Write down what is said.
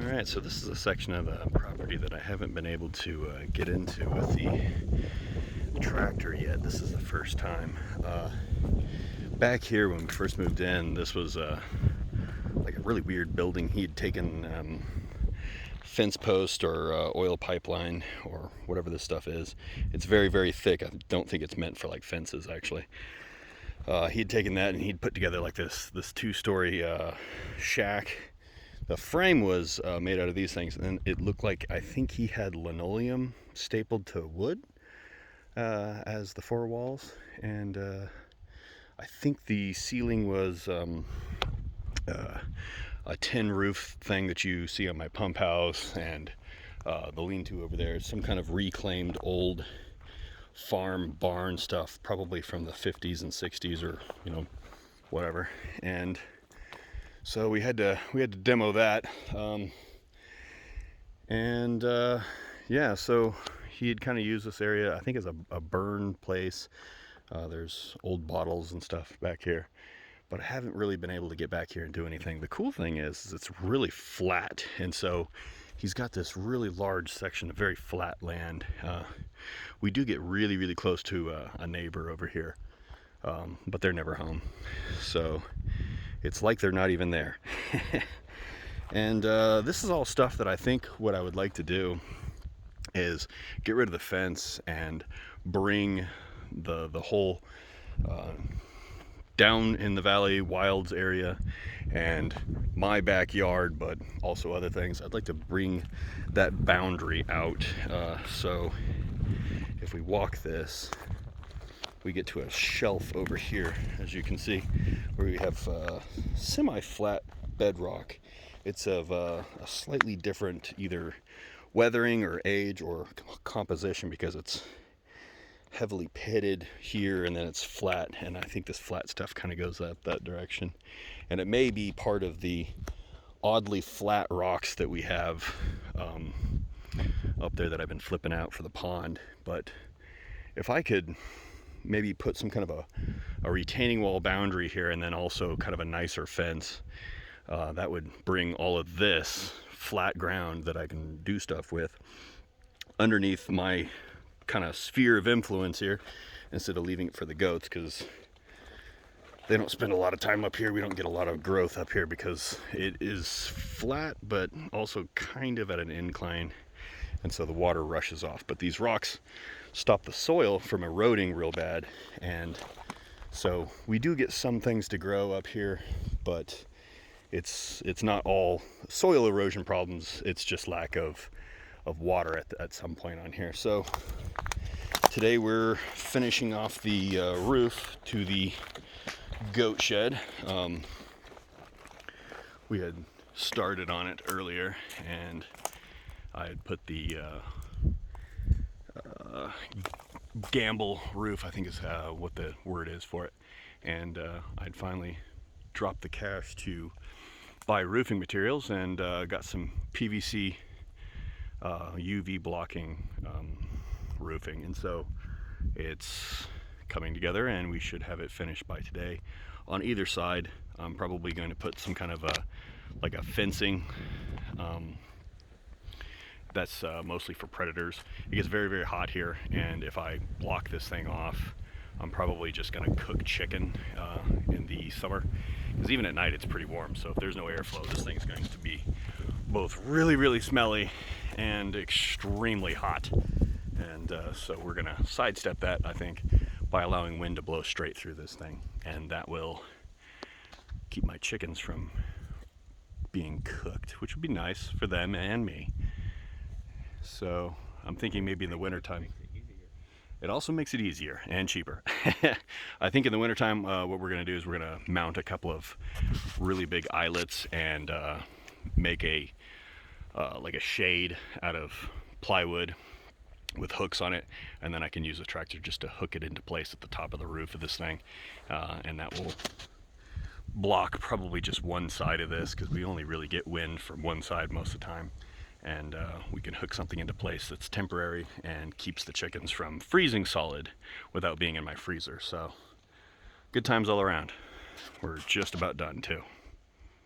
Alright, so this is a section of the property that I haven't been able to get into with the tractor yet. This is the first time. Back here when we first moved in, this was like a really weird building. He had taken fence post or oil pipeline or whatever this stuff is. It's very, very thick. I don't think it's meant for like fences actually. He had taken that and he'd put together like this two-story shack. The frame was made out of these things, and it looked like, I think he had linoleum stapled to wood as the four walls, and I think the ceiling was a tin roof thing that you see on my pump house, and the lean-to over there is some kind of reclaimed old farm barn stuff, probably from the 50s and 60s, or whatever. And so we had to demo that, yeah, so he had kind of used this area, I think, as a burn place. There's old bottles and stuff back here, but I haven't really been able to get back here and do anything. The cool thing is it's really flat, and so he's got this really large section of very flat land. We do get really, really close to a neighbor over here, but they're never home, so it's like they're not even there. And this is all stuff that I think what I would like to do is get rid of the fence and bring the whole down in the valley wilds area and my backyard, but also other things. I'd like to bring that boundary out. So if we walk this, we get to a shelf over here, as you can see, where we have semi-flat bedrock. It's of a slightly different either weathering or age or composition, because it's heavily pitted here and then it's flat, and I think this flat stuff kind of goes that direction, and it may be part of the oddly flat rocks that we have up there that I've been flipping out for the pond. But if I could maybe put some kind of a retaining wall boundary here, and then also kind of a nicer fence, that would bring all of this flat ground that I can do stuff with underneath my kind of sphere of influence here, instead of leaving it for the goats, because they don't spend a lot of time up here. We don't get a lot of growth up here because it is flat, but also kind of at an incline, and so the water rushes off. But these rocks stop the soil from eroding real bad, and so we do get some things to grow up here, but it's not all soil erosion problems. It's just lack of water at some point on here. So today we're finishing off the roof to the goat shed. We had started on it earlier, and I had put the gamble roof, I think is what the word is for it, and I'd finally dropped the cash to buy roofing materials, and got some PVC UV blocking roofing, and so it's coming together, and we should have it finished by today. On either side, I'm probably going to put some kind of like a fencing that's mostly for predators. It gets very, very hot here, and if I block this thing off, I'm probably just going to cook chicken in the summer, because even at night it's pretty warm. So if there's no airflow, this thing's going to be both really, really smelly and extremely hot. And so we're going to sidestep that, I think, by allowing wind to blow straight through this thing, and that will keep my chickens from being cooked, which would be nice for them and me. So I'm thinking maybe in the wintertime. It also makes it easier and cheaper. I think in the wintertime, what we're going to do is we're going to mount a couple of really big eyelets and make a like a shade out of plywood with hooks on it, and then I can use a tractor just to hook it into place at the top of the roof of this thing, and that will block probably just one side of this, because we only really get wind from one side most of the time. And we can hook something into place that's temporary and keeps the chickens from freezing solid without being in my freezer. So good times all around. We're just about done too.